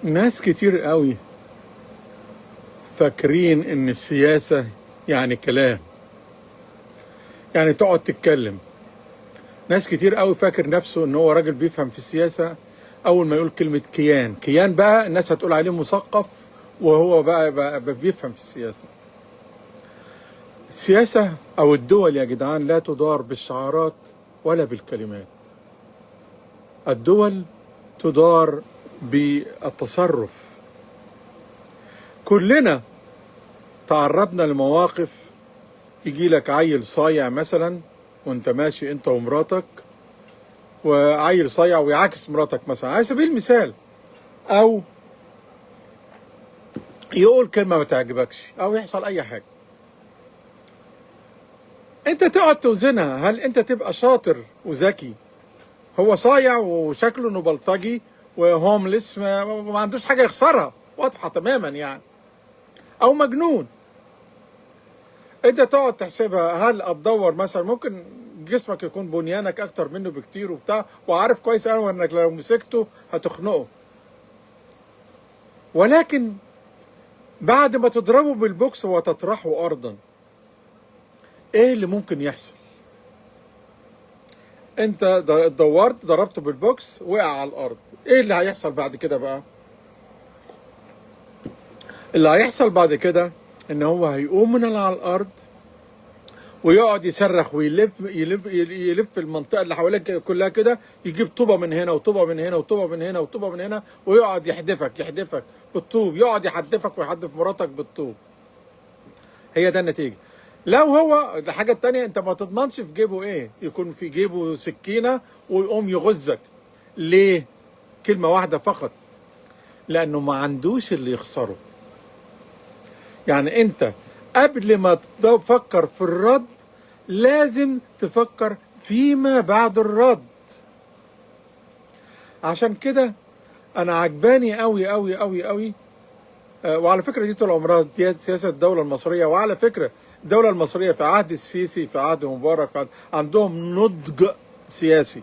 ناس كتير قوي فاكرين ان السياسة يعني كلام، يعني تقعد تتكلم. ناس كتير قوي فاكر نفسه ان هو راجل بيفهم في السياسة. اول ما يقول كلمة كيان كيان بقى الناس هتقول عليه مثقف، وهو بقى بيفهم في السياسة. السياسة او الدول يا جدعان لا تدار بالشعارات ولا بالكلمات. الدول تدار بالتصرف. كلنا تعرضنا لمواقف، يجي لك عيل صايع مثلا وانت ماشي انت ومراتك، وعيل صايع ويعاكس مراتك مثلا على سبيل المثال، او يقول كلمة ما تعجبكش، او يحصل اي حاجة. انت تقعد توزنها، هل انت تبقى شاطر وذكي؟ هو صايع وشكله انه بلطجي وهوملس، ما عندوش حاجة يخسرها، واضحة تماما يعني، او مجنون. انت تقعد تحسبها، هل هتدور مثلا ممكن جسمك يكون بنيانك اكتر منه بكتير وبتاع، وعارف كويس قوي انك لو مسكته هتخنقه، ولكن بعد ما تضربه بالبوكس وتطرحه ارضا، ايه اللي ممكن يحصل؟ انت دورت ضربته بالبوكس وقع على الارض، ايه اللي هيحصل بعد كده بقى؟ اللي هيحصل بعد كده ان هو هيقوم من على الارض ويقعد يصرخ ويلف يلف المنطقه اللي حواليك كلها كده، يجيب طوبه من هنا وطوبه من هنا وطوبه من هنا وطوبه من هنا، ويقعد يحدفك بالطوب، يقعد يحدفك ويحدف مراتك بالطوب. هي ده النتيجه. لو هو الحاجه التانيه، انت ما تضمنش في جيبه ايه، يكون في جيبه سكينه ويقوم يغزك. ليه؟ كلمه واحده فقط، لانه ما عندوش اللي يخسره. يعني انت قبل ما تفكر في الرد لازم تفكر فيما بعد الرد. عشان كده انا عجباني قوي قوي قوي قوي. وعلى فكره دي طول عمرها دي سياسه الدوله المصريه. وعلى فكره الدوله المصريه في عهد السيسي، في عهد مبارك، في عهد عندهم نضج سياسي،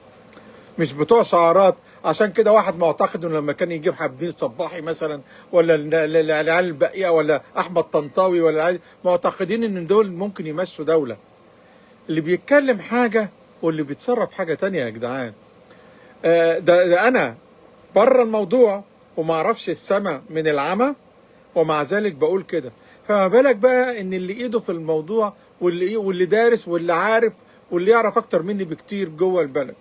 مش بتوع شعارات. عشان كده واحد معتقد انه لما كان يجيب حمدين صباحي مثلا، ولا العيال البقيه، ولا احمد طنطاوي، ولا معتقدين ان دول ممكن يمشوا دوله. اللي بيتكلم حاجه واللي بيتصرف حاجه تانية يا جدعان. ده انا بره الموضوع وما اعرفش السما من العمى، ومع ذلك بقول كده. فما بالك بقى ان اللي ايده في الموضوع، واللي دارس واللي عارف واللي يعرف اكتر مني بكتير جوه البلد.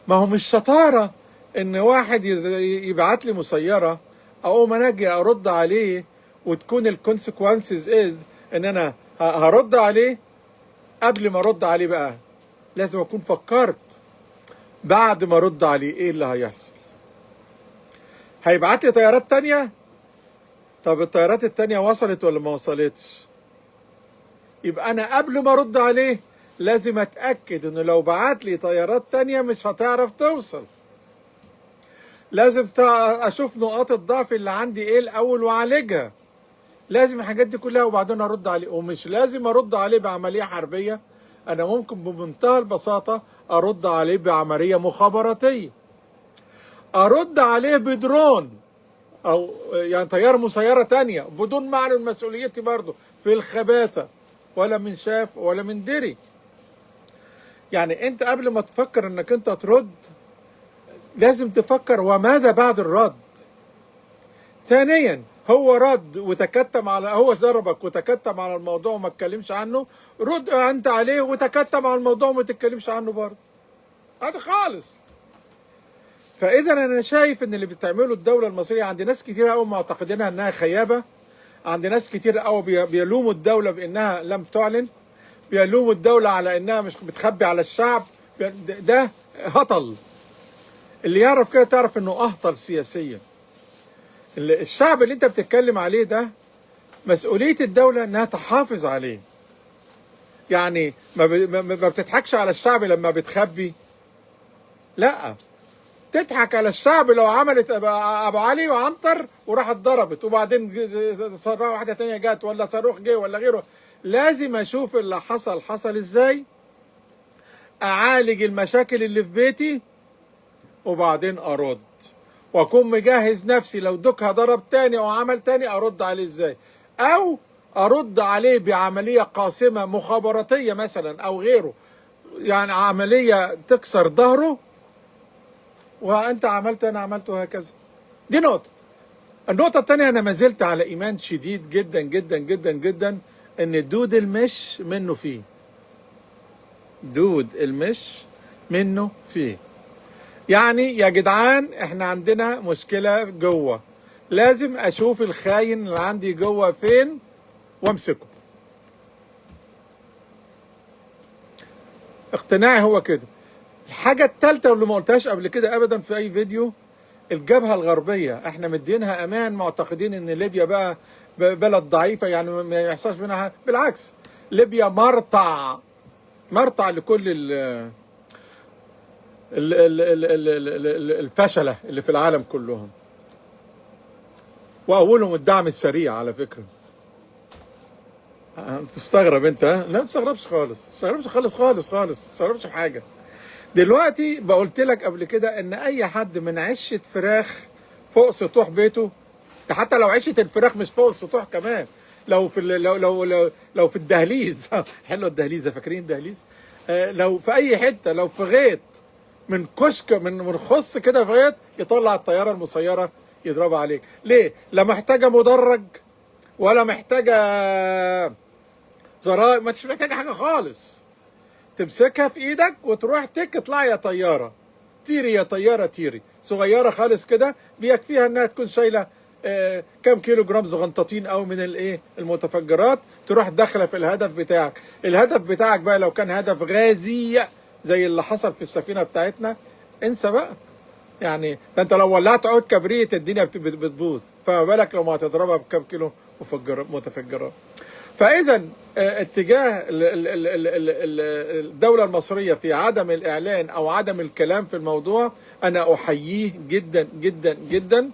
ما هو مش شطاره ان واحد يبعت لي مسيره اقوم انا اجي ارد عليه، وتكون الكونسيكونسز ان انا هرد عليه. قبل ما ارد عليه بقى لازم اكون فكرت بعد ما ارد عليه ايه اللي هيحصل. هيبعت لي طيارات تانية؟ طب الطيارات التانية وصلت ولا ما وصلتش؟ يبقى انا قبل ما ارد عليه لازم اتاكد انه لو بعت لي طيارات تانية مش هتعرف توصل. لازم اشوف نقاط الضعف اللي عندي ايه الاول واعالجها. لازم الحاجات دي كلها وبعدين ارد عليه. ومش لازم ارد عليه بعملية حربية، انا ممكن بمنتهى البساطة ارد عليه بعملية مخابراتية، ارد عليه بدرون، او يعني طيارة مسيرة تانية بدون معنى مسؤوليتي برضه في الخباثة، ولا من شاف ولا من دري. يعني انت قبل ما تفكر انك انت ترد لازم تفكر وماذا بعد الرد. ثانيا، هو رد وتكتم على، هو ضربك وتكتم على الموضوع وما اتكلمش عنه، رد انت عليه وتكتم على الموضوع وما تتكلمش عنه برضه. هذا خالص. فاذا انا شايف ان اللي بتعمله الدوله المصريه، عند ناس كتير قوي معتقدينها انها خيابه، عند ناس كتير قوي بيلوموا الدوله بانها لم تعلن، بيلوموا الدوله على انها مش بتخبي على الشعب. ده هطل. اللي يعرف كده تعرف انه اهطل سياسيا. الشعب اللي انت بتتكلم عليه ده مسؤولية الدولة انها تحافظ عليه. يعني ما بتضحكش على الشعب لما بتخبي، لا، تضحك على الشعب لو عملت ابو علي وعنتر وراحت ضربت، وبعدين صاروخ واحدة تانية جت، ولا صاروخ جه ولا غيره. لازم اشوف اللي حصل ازاي، اعالج المشاكل اللي في بيتي، وبعدين ارد. واكون مجهز نفسي لو دوكها ضرب تاني او عمل تاني ارد عليه ازاي، او ارد عليه بعمليه قاسمه مخابراتيه مثلا او غيره، يعني عمليه تكسر ظهره، وانت عملت انا عملت، وهكذا. دي نقطه. النقطه الثانيه، انا ما زلت على ايمان شديد جدا جدا جدا جدا ان الدود المش منه فيه، دود المش منه فيه. يعني يا جدعان احنا عندنا مشكله جوه، لازم اشوف الخاين اللي عندي جوه فين وامسكه. اقتناعي هو كده. الحاجه الثالثه واللي ما قلتهاش قبل كده ابدا في اي فيديو، الجبهه الغربيه احنا مدينها امان، معتقدين ان ليبيا بقى بلد ضعيفه يعني ما يحصلش منها، بالعكس ليبيا مرتع، مرتع لكل الفشله اللي في العالم كلهم، واولهم الدعم السريع على فكره. تستغرب انت؟ لا ما تستغربش خالص، ما تستغربش خالص خالص خالص، ما تستغربش حاجه. دلوقتي بقولت لك قبل كده ان اي حد من عشه فراخ فوق سطوح بيته، ده حتى لو عشه الفراخ مش فوق السطوح كمان، لو في لو في الدهليز حلو الدهليز، فاكرين الدهليز؟ لو في اي حته، لو في غيط من كشك من خص كده في غيط، يطلع الطياره المسيره يضربها عليك. ليه؟ لا محتاجه مدرج ولا محتاجه زراير، ما محتاجه حاجه خالص. تمسكها في ايدك وتروح اطلعي يا طياره، طيري يا طياره طيري، صغيره خالص كده، بيكفيها انها تكون شايله كام كيلو جرام زغنطاطين او من الايه المتفجرات، تروح داخله في الهدف بتاعك. الهدف بتاعك بقى لو كان هدف غازي زي اللي حصل في السفينه بتاعتنا، انسى بقى. يعني ده انت لو ولعت عود كبريت الدنيا بتبوظ، فما بالك لو ما هتضربها بكام كيلو متفجرات. فاذا اتجاه الدوله المصريه في عدم الاعلان او عدم الكلام في الموضوع، انا احييه جدا جدا جدا،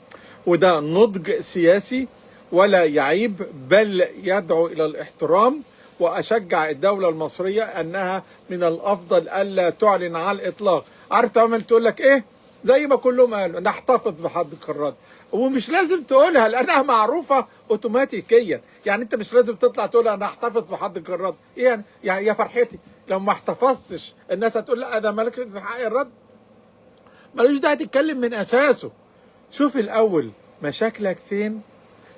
وده نضج سياسي ولا يعيب، بل يدعو الى الاحترام. واشجع الدوله المصريه انها من الافضل الا تعلن على الاطلاق. عارف تعمل تقول لك ايه؟ زي ما كلهم قالوا، نحتفظ بحد القارات، ومش لازم تقولها لانها معروفه اوتوماتيكيا. يعني انت مش لازم تطلع تقول انا احتفظ بحد القارات، ايه يعني يا فرحتي لو ما احتفظتش الناس هتقول لا ده مالك في حق الرد. ملوش داعي تتكلم من اساسه. شوف الاول مشاكلك فين،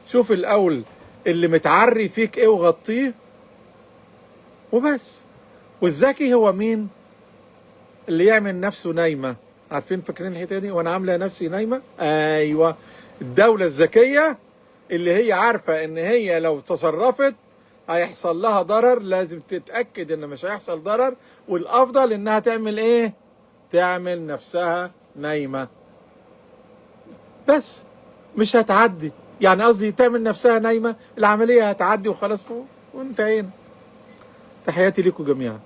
شوف الاول اللي متعري فيك ايه وغطيه وبس. والذكي هو مين؟ اللي يعمل نفسه نايمه. عارفين فاكرين الحته دي؟ وانا عامله نفسي نايمه؟ ايوه، الدوله الذكيه اللي هي عارفه ان هي لو تصرفت هيحصل لها ضرر، لازم تتاكد ان مش هيحصل ضرر، والافضل انها تعمل ايه؟ تعمل نفسها نايمه بس، مش هتعدي. يعني قصدي تعمل نفسها نايمه، العمليه هتعدي وخلاص وانتهينا. تحياتي لكم جميعا.